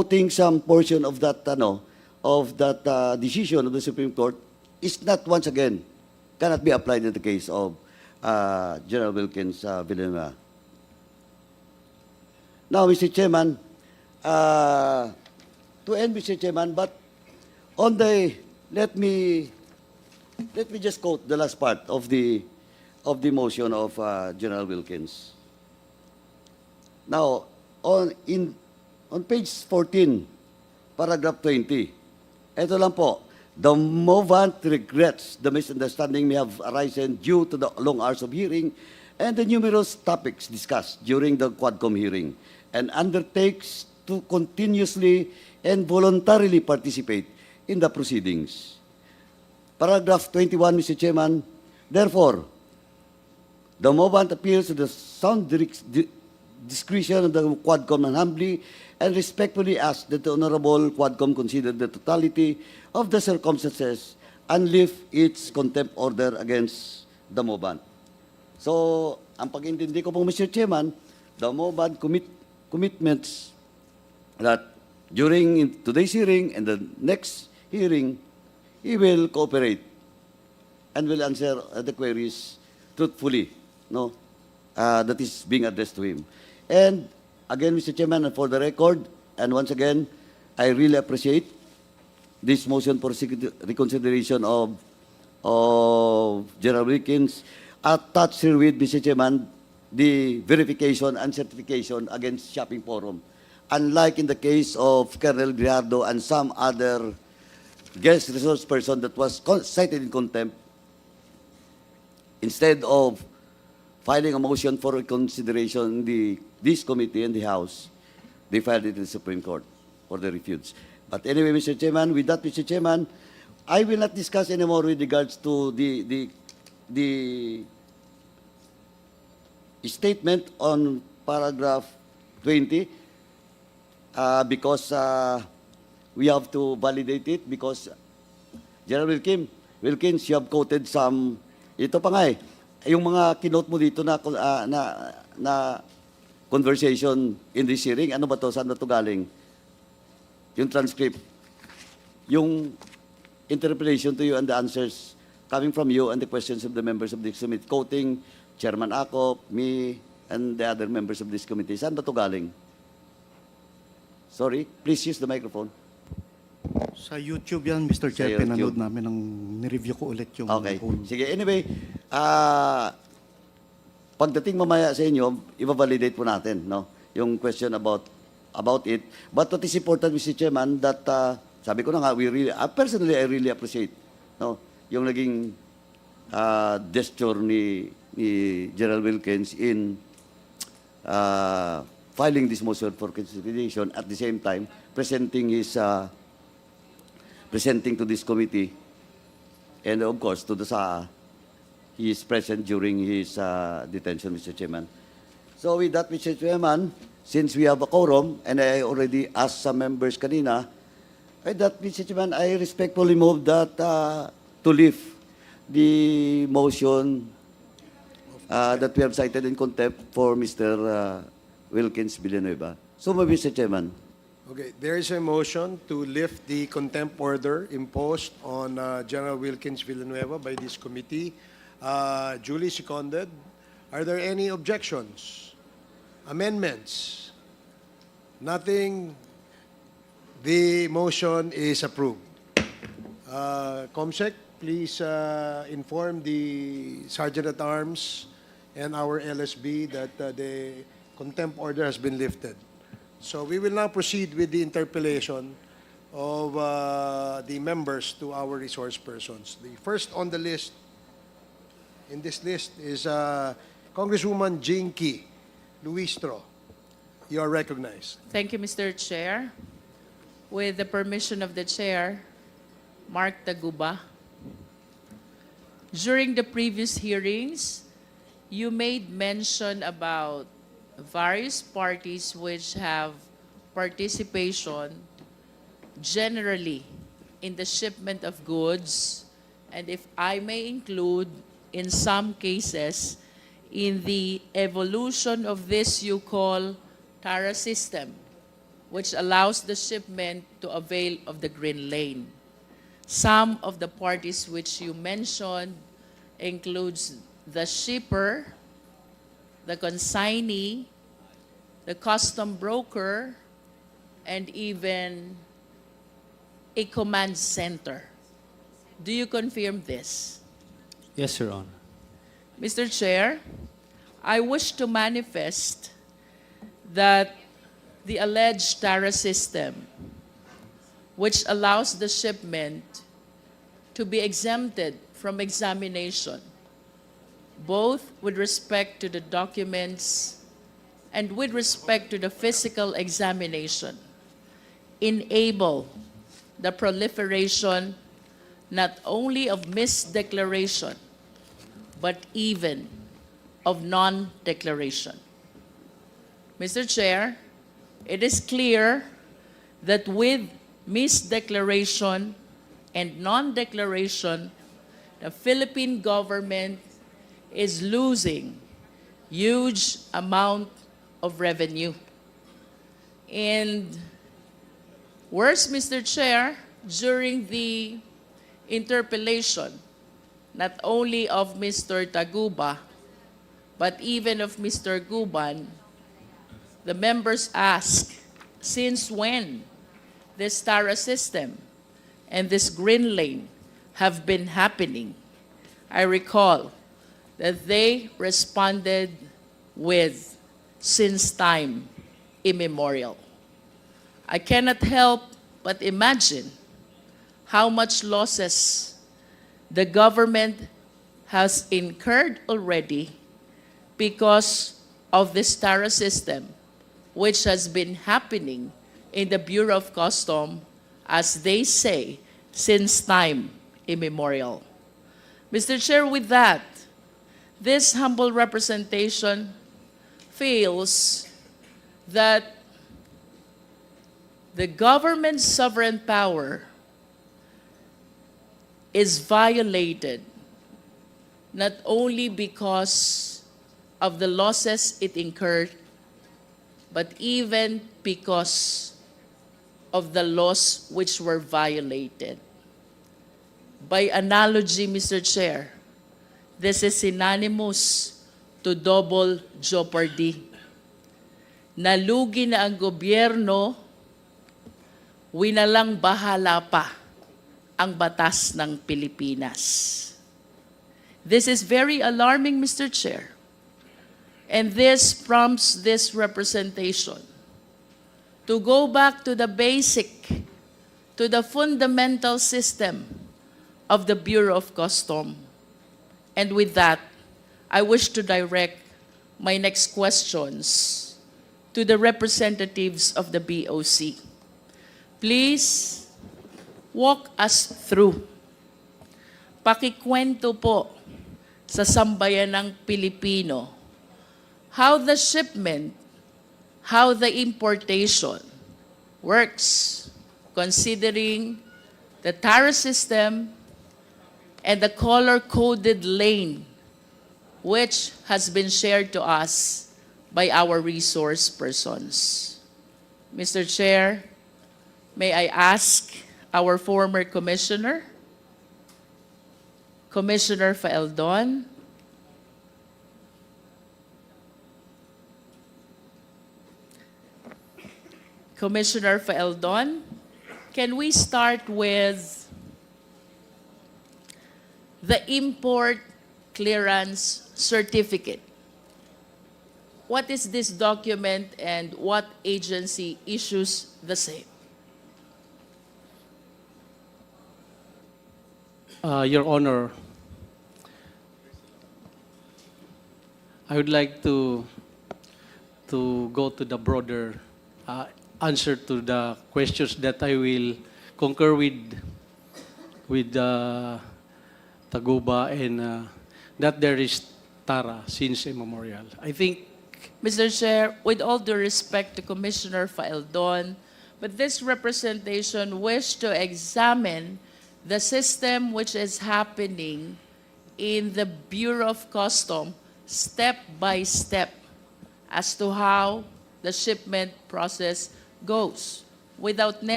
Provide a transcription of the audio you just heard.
quoting some portion of that decision of the Supreme Court is not once again cannot be applied in the case of General Wilkins Villanueva. Now, Mr. Chairman, to end, Mr. Chairman, but on the let me just quote the last part of the motion of General Wilkins. Now, on page 14, paragraph 20, ito lang po, the movant regrets the misunderstanding may have arisen due to the long hours of hearing and the numerous topics discussed during the Quadcom hearing, and undertakes to continuously and voluntarily participate in the proceedings. Paragraph 21, Mr. Chairman, therefore, the movant appeals to the sound discretion of the Quadcom and humbly and respectfully ask that the Honorable Quadcom consider the totality of the circumstances and lift its contempt order against the movant. So, ang pag-intindi ko po, Mr. Chairman, the movant commitments that during today's hearing and the next hearing, he will cooperate and will answer the queries truthfully, no, that is being addressed to him. And again, Mr. Chairman, and for the record, and once again, I really appreciate this motion for reconsideration of General Wilkins, attached here with, Mr. Chairman, the verification and certification against Shopping Forum. Unlike in the case of Colonel Grijaldo and some other guest resource person that was cited in contempt, instead of filing a motion for reconsideration in this committee and the House, they filed it in the Supreme Court for the refutes. But anyway, Mr. Chairman, with that, Mr. Chairman, I will not discuss anymore with regards to the statement on paragraph 20 because we have to validate it because General Wilkins, you have quoted some, ito pa nga yung mga kinote mo dito na conversation in this hearing, ano ba to? Saan na to galing? Yung transcript. Yung interpretation to you and the answers coming from you and the questions of the members of this committee, quoting Chairman Akop, me, and the other members of this committee. Saan ba to galing? Sorry, please use the microphone. Sa YouTube yan, Mr. Chair, pinanood namin ng nireview ko ulit yung okay. whole. Sige, anyway, pagdating mamaya sa inyo, i-validate po natin, no? Yung question about it. But what is important, Mr. Chairman, that sabi ko na nga, personally, I really appreciate, no? Yung naging gesture ni General Wilkins in filing this motion for consideration, at the same time presenting to this committee, and of course to the SAA. He is present during his detention, Mr. Chairman. So with that, Mr. Chairman, since we have a quorum, and I already asked some members kanina, with that, Mr. Chairman, I respectfully move that to lift the motion that we have cited in contempt for Mr. Wilkins Villanueva. So, Mr. Chairman. Okay, there is a motion to lift the contempt order imposed on General Wilkins Villanueva by this committee, duly seconded. Are there any objections? Amendments? Nothing. The motion is approved. Comsec, please inform the Sergeant at Arms and our LSB that the contempt order has been lifted. So we will now proceed with the interpellation of the members to our resource persons. The first on the list, in this list, is Congresswoman Jinky Luistro. You are recognized. Thank you, Mr. Chair. With the permission of the Chair, Mark Taguba. During the previous hearings, you made mention about various parties which have participation generally in the shipment of goods, and if I may include, in some cases, in the evolution of this you call TARA system. which allows the shipment to avail of the green lane. Some of the parties which you mentioned includes the shipper, the consignee, the custom broker, and even a command center. Do you confirm this? Yes, Your Honor. Mr. Chair, I wish to manifest that the alleged TARA system, which allows the shipment to be exempted from examination, both with respect to the documents and with respect to the physical examination, enable the proliferation not only of misdeclaration, but even of non-declaration. Mr. Chair, it is clear that with misdeclaration and non-declaration, the Philippine government is losing huge amount of revenue. And worse, Mr. Chair, during the interpellation, not only of Mr. Taguba, but even of Mr. Guban, the members ask, since when this TARA system and this green lane have been happening? I recall that they responded with, since time immemorial. I cannot help but imagine how much losses the government has incurred already because of this TARA system, which has been happening in the Bureau of Customs, as they say, since time immemorial. Mr. Chair, with that, this humble representation feels that the government's sovereign power is violated not only because of the losses it incurred, but even because of the laws which were violated. By analogy, Mr. Chair, this is synonymous to double jeopardy. Nalugi na ang gobyerno, winalang bahala pa ang batas ng Pilipinas. This is very alarming, Mr. Chair. And this prompts this representation to go back to the basic, to the fundamental system of the Bureau of Customs. And with that, I wish to direct my next questions to the representatives of the BOC. Please walk us through. Pakikwento po sa sambayanang Pilipino how the shipment, how the importation works, considering the TARA system and the color-coded lane, which has been shared to us by our resource persons. Mr. Chair, may I ask our former commissioner, Commissioner Faeldon, Commissioner Faeldon, can we start with the import clearance certificate? What is this document and what agency issues the same? Your Honor, I would like to go to the broader answer to the questions that I will concur with Taguba and that there is TARA since immemorial. I think, Mr. Chair, with all due respect to Commissioner Faeldon, but this representation wished to examine the system which is happening in the Bureau of Customs step by step as to how the shipment process goes without